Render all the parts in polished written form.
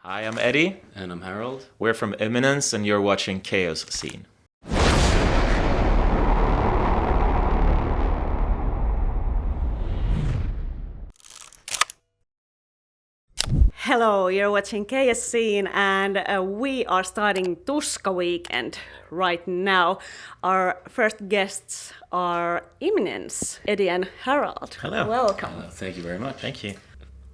I am Eddie. And I'm Harald. We're from Imminence and you're watching Chaoszine. Hello, you're watching Chaoszine and we are starting Tuska weekend right now. Our first guests are Imminence, Eddie and Harald. Hello. Welcome. Thank you very much. Thank you.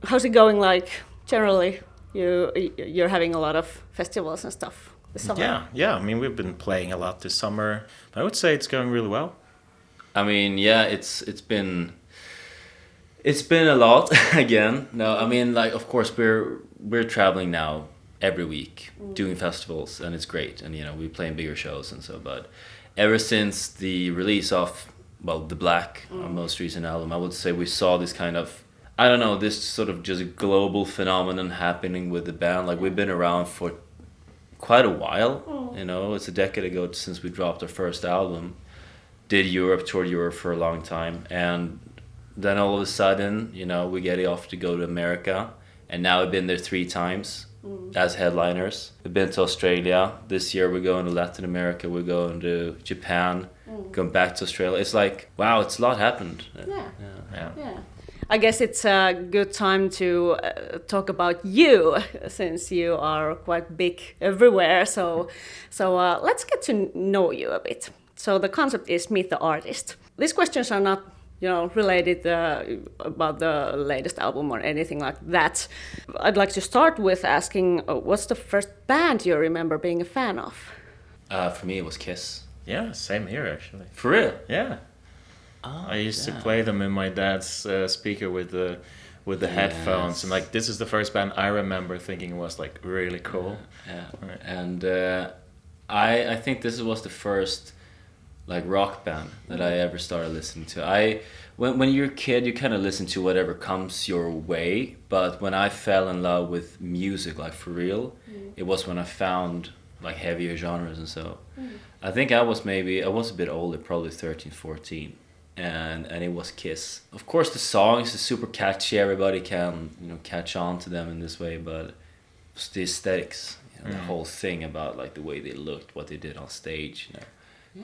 How's it going like generally? You're having a lot of festivals and stuff this summer. Yeah. I mean, we've been playing a lot this summer. I would say it's going really well. I mean, yeah, it's been a lot again. No, I mean, like, of course we're traveling now every week doing festivals, and it's great, and we're playing bigger shows and so. But ever since the release of The Black, our most recent album, I would say we saw this kind of, I don't know, this sort of just global phenomenon happening with the band. Like, we've been around for quite a while. It's a decade ago since we dropped our first album. Toured Europe for a long time, and then all of a sudden, we get the offer to go to America, and now we've been there 3 times as headliners. We've been to Australia. This year we're going to Latin America, we're going to Japan, going back to Australia. It's like, wow, it's a lot happened. Yeah. I guess it's a good time to talk about you, since you are quite big everywhere. So let's get to know you a bit. So the concept is Meet the Artist. These questions are not related about the latest album or anything like that. I'd like to start with asking, what's the first band you remember being a fan of? For me, it was Kiss. Yeah, same here actually. For real? Yeah. I used to play them in my dad's speaker with the headphones, and like this is the first band I remember thinking was like really cool. Yeah. Right. And I think this was the first like rock band that I ever started listening to. When you're a kid, you kind of listen to whatever comes your way, but when I fell in love with music, like for real, it was when I found like heavier genres and so. I think I was a bit older, probably 13, 14, and it was Kiss. Of course the songs are super catchy, everybody can catch on to them in this way, but it's the aesthetics, the whole thing about like the way they looked, what they did on stage,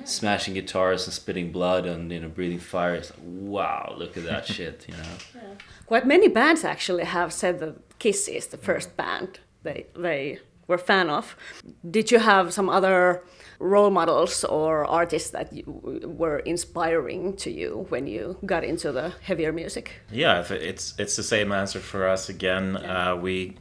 smashing guitars and spitting blood and breathing fire. It's like, wow, look at that shit, Yeah. Quite many bands actually have said that Kiss is the first band they were fan of. Did you have some other role models or artists that were inspiring to you when you got into the heavier music? Yeah, it's the same answer for us again. We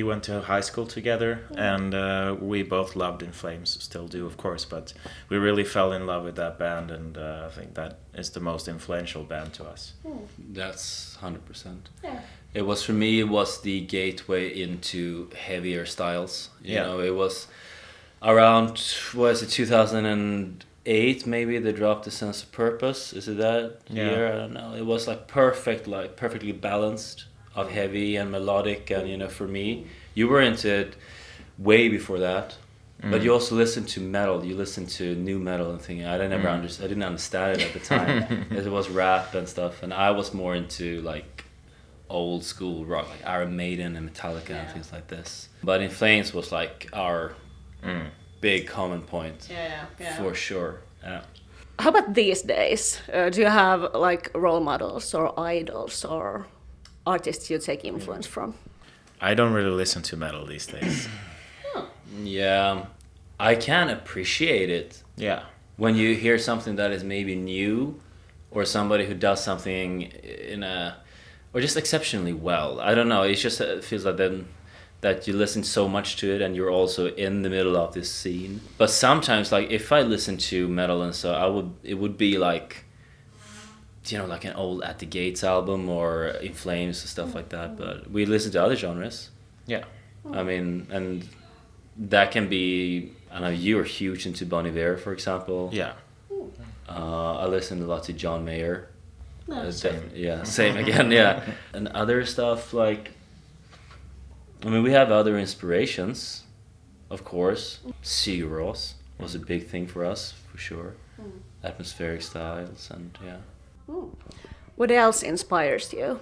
went to high school together, and we both loved In Flames, still do of course, but we really fell in love with that band, and I think that is the most influential band to us. That's 100%. Yeah. It was, for me, it was the gateway into heavier styles. It was around, 2008 maybe, they dropped The Sense of Purpose. Is it that year? I don't know. It was like perfectly balanced of heavy and melodic, and for me, you were into it way before that. But you also listened to metal. You listened to new metal and things. I didn't understand it at the time. It was rap and stuff, and I was more into like old school rock, like Iron Maiden and Metallica and things like this. But In Flames was like our big common point. Yeah. For sure. Yeah. How about these days? Do you have like role models or idols or artists you take influence from? I don't really listen to metal these days. Yeah, I can appreciate it. Yeah. When you hear something that is maybe new, or somebody who does something or just exceptionally well. I don't know. It just feels like then that you listen so much to it, and you're also in the middle of this scene. But sometimes, like if I listen to metal and so, it would be like, like an old At the Gates album or In Flames and stuff like that. But we listen to other genres. Yeah. I mean, and that can be, I know you're huge into Bon Iver, for example. Yeah. I listen a lot to John Mayer. Same. Same again, yeah. And other stuff like, we have other inspirations, of course. Sigur Rós was a big thing for us, for sure. Atmospheric styles and What else inspires you?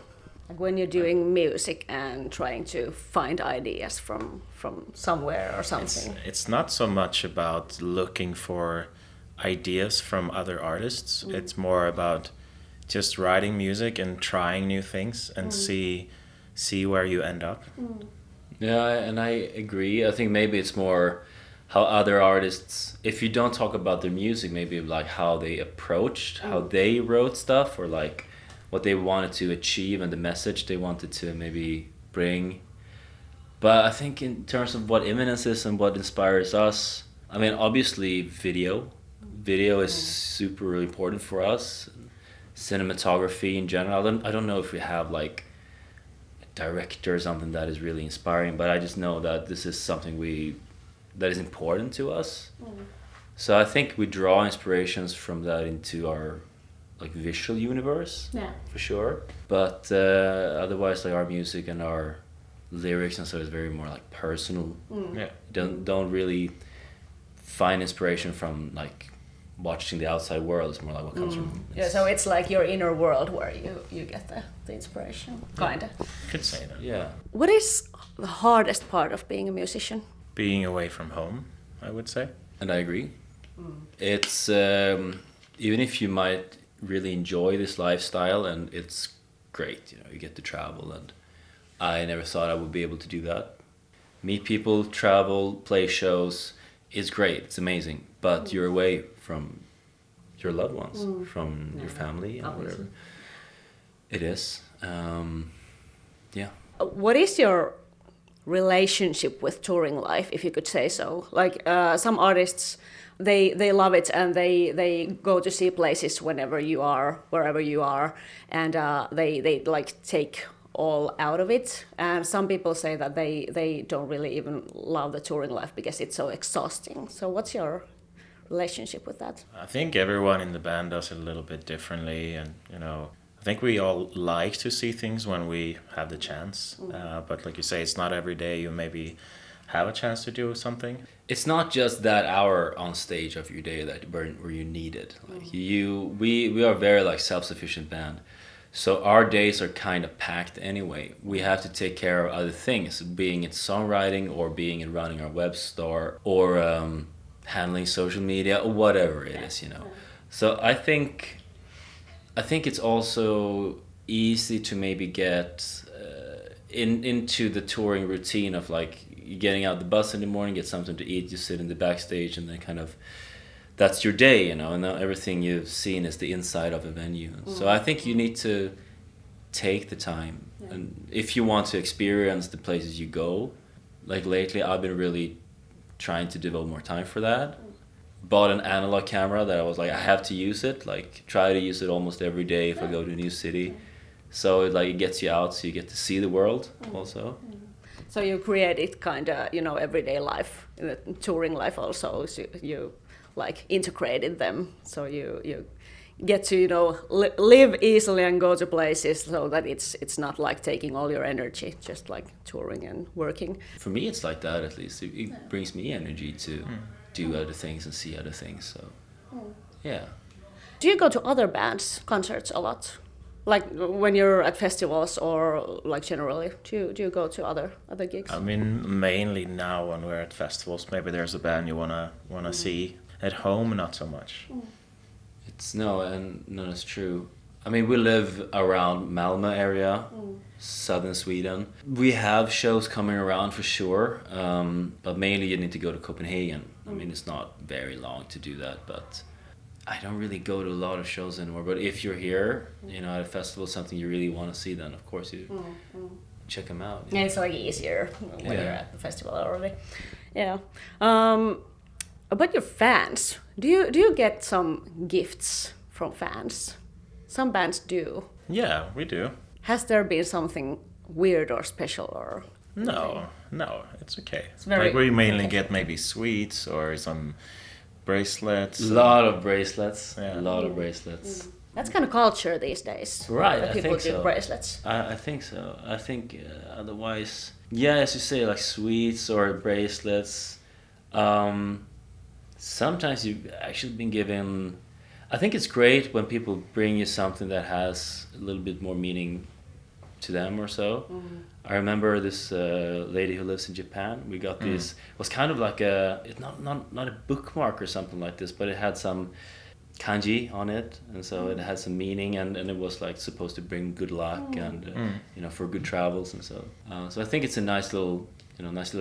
Like when you're doing music and trying to find ideas from somewhere or something. It's not so much about looking for ideas from other artists. It's more about just writing music and trying new things and see where you end up. Yeah, and I agree. I think maybe it's more how other artists, if you don't talk about their music, maybe like how they approached, how they wrote stuff, or like what they wanted to achieve and the message they wanted to maybe bring. But I think in terms of what Imminence is and what inspires us, I mean, obviously video is super really important for us. Cinematography in general. I don't know if we have like a director or something that is really inspiring, but I just know that this is something that is important to us. So I think we draw inspirations from that into our like visual universe, for sure. But otherwise, like our music and our lyrics and so is very more like personal. Don't really find inspiration from like watching the outside world. It's more like what comes from. So it's like your inner world where you get the inspiration, kinda. Could say that. Yeah. What is the hardest part of being a musician? Being away from home, I would say. And I agree. It's even if you might really enjoy this lifestyle and it's great, you get to travel, and I never thought I would be able to do that. Meet people, travel, play shows, it's great, it's amazing, but you're away from your loved ones, from your family and whatever it is. What is your relationship with touring life, if you could say so? Like some artists, they love it and they go to see places wherever you are, and they like take all out of it. And some people say that they don't really even love the touring life because it's so exhausting. So what's your relationship with that? I think everyone in the band does it a little bit differently, and I think we all like to see things when we have the chance, but like you say, it's not every day you maybe have a chance to do something. It's not just that hour on stage of your day that where you need it. Like we are a very like self-sufficient band, so our days are kind of packed anyway. We have to take care of other things, being it songwriting or being it running our web store or handling social media or whatever it is, So I think it's also easy to maybe get into the touring routine of like getting out the bus in the morning, get something to eat, you sit in the backstage, and then kind of that's your day, and now everything you've seen is the inside of a venue. So I think you need to take the time, and if you want to experience the places you go, like lately I've been really trying to devote more time for that. Bought an analog camera that I was like, I have to use it, like try to use it almost every day if I go to a new city. So it gets you out, so you get to see the world also. So you created kind of, everyday life, the touring life also. So you like integrated them. So you get to, live easily and go to places so that it's not like taking all your energy, just like touring and working. For me, it's like that at least. It brings me energy to do other things and see other things. So, yeah. Do you go to other bands' concerts a lot? Like when you're at festivals or like generally, do you go to other gigs? I mean, mainly now when we're at festivals, maybe there's a band you wanna see. At home, not so much. It's true. I mean, we live around Malmö area, southern Sweden. We have shows coming around for sure, but mainly you need to go to Copenhagen. I mean, it's not very long to do that, but I don't really go to a lot of shows anymore. But if you're here, at a festival, something you really want to see, then of course you check them out. Yeah, it's like easier when you're at the festival already. Yeah. About your fans, do you get some gifts from fans? Some bands do. Yeah, we do. Has there been something weird or special or? No, it's okay. It's very we mainly get maybe sweets or some bracelets. A lot of bracelets. Yeah. A lot of bracelets. That's kind of culture these days. Right, that I people think do so. bracelets. I think so. I think otherwise, as you say, like sweets or bracelets. Sometimes you've actually been given. I think it's great when people bring you something that has a little bit more meaning to them or so. I remember this lady who lives in Japan. We got this. It was kind of like it's not a bookmark or something like this, but it had some kanji on it, and so it had some meaning, and it was like supposed to bring good luck and you know, for good travels, and so I think it's a nice little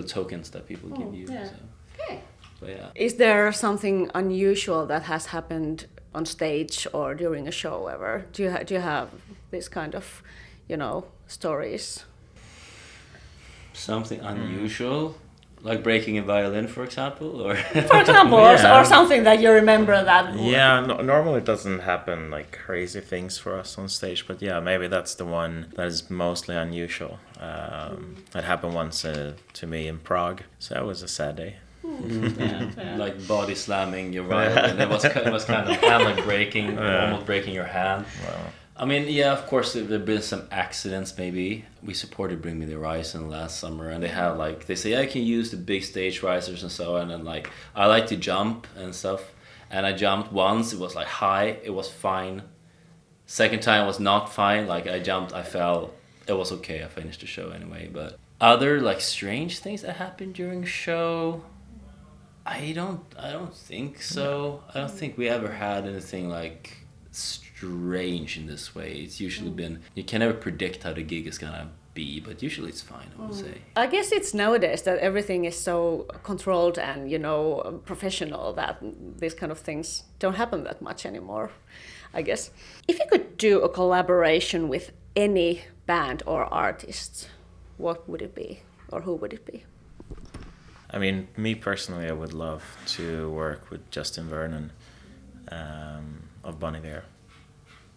tokens that people give you. Yeah. So. Okay. But yeah. Is there something unusual that has happened on stage or during a show ever? Do you have this kind of, you know, stories? Something unusual, like breaking a violin, for example, or For example, or something that you remember that. Yeah, normally it doesn't happen like crazy things for us on stage, but yeah, maybe that's the one that is mostly unusual. That happened once to me in Prague, so that was a sad day. Yeah. like body slamming your violin. It was kind of hand breaking, almost breaking your hand. Wow. I mean, yeah, of course there have been some accidents. Maybe we supported Bring Me the Horizon last summer, and they have like, they say I can use the big stage risers and so on, and like I like to jump and stuff, and I jumped once. It was like high. It was fine. Second time was not fine. Like I jumped, I fell. It was okay. I finished the show anyway. But other like strange things that happened during a show, I don't think so. I don't think we ever had anything like strange in this way. It's usually been, you can never predict how the gig is gonna be, but usually it's fine, I would say. I guess it's nowadays that everything is so controlled and, you know, professional that these kind of things don't happen that much anymore, I guess. If you could do a collaboration with any band or artist, what would it be, or who would it be? I mean, me personally, I would love to work with Justin Vernon of Bon Iver.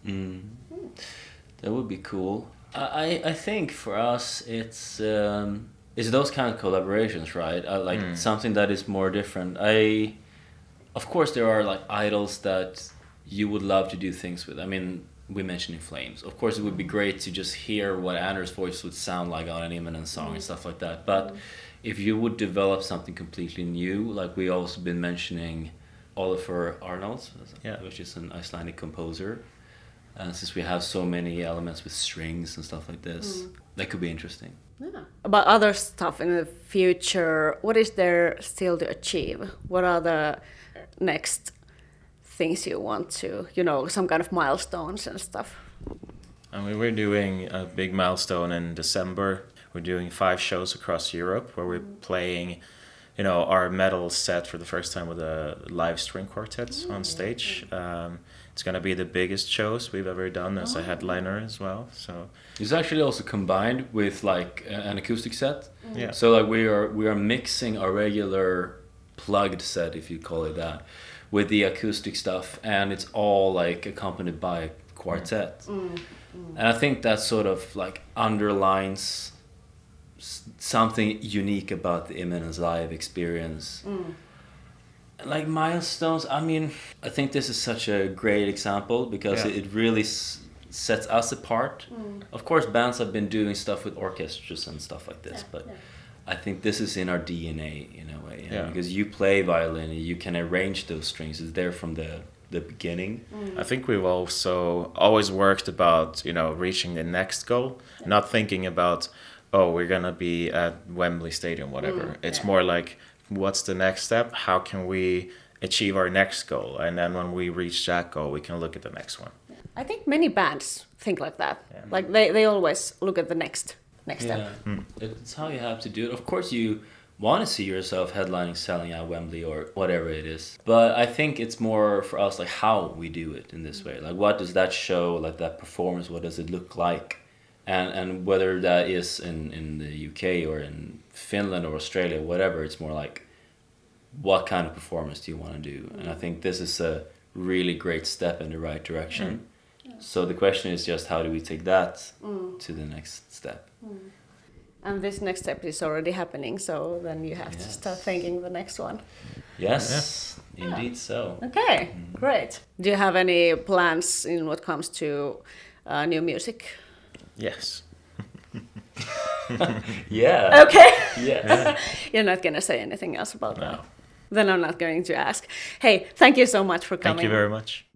That would be cool. I think for us it's those kind of collaborations, right? Like something that is more different. Of course there are like idols that you would love to do things with. I mean, we mentioned In Flames. Of course it would be great to just hear what Anders' voice would sound like on an Imminence song and stuff like that. But if you would develop something completely new, like we also been mentioning Oliver Arnalds, which is an Icelandic composer. Since we have so many elements with strings and stuff like this, that could be interesting. Yeah. About other stuff in the future, what is there still to achieve? What are the next things you want to, you know, some kind of milestones and stuff? I mean, we're doing a big milestone in December. We're doing 5 shows across Europe where we're playing, you know, our metal set for the first time with a live string quartet on stage. It's going to be the biggest shows we've ever done as a headliner as well. So it's actually also combined with like an acoustic set. Yeah. So like we are mixing our regular plugged set, if you call it that, with the acoustic stuff, and it's all like accompanied by a quartet. And I think that sort of like underlines something unique about the Imminence live experience. Like milestones, I mean, I think this is such a great example because it really sets us apart. Of course, bands have been doing stuff with orchestras and stuff like this, but I think this is in our DNA in a way. Because you play violin, you can arrange those strings. It's there from the beginning. I think we've also always worked about, you know, reaching the next goal, not thinking about, oh, we're gonna be at Wembley Stadium, whatever. It's more like, what's the next step? How can we achieve our next goal? And then when we reach that goal, we can look at the next one. I think many bands think like that. Like they always look at the next step. It's how you have to do it. Of course you want to see yourself headlining, selling out Wembley or whatever it is. But I think it's more for us like how we do it in this way. Like what does that show, like that performance, what does it look like? And whether that is in the UK or in Finland or Australia, whatever, it's more like what kind of performance do you want to do? And I think this is a really great step in the right direction. So the question is just how do we take that to the next step? And this next step is already happening, so then you have to start thinking the next one. Yes, indeed so. Okay, great. Do you have any plans in what comes to new music? Yes. Yeah. Okay. Yes. You're not going to say anything else about No. that? Then I'm not going to ask. Hey, thank you so much for coming. Thank you very much.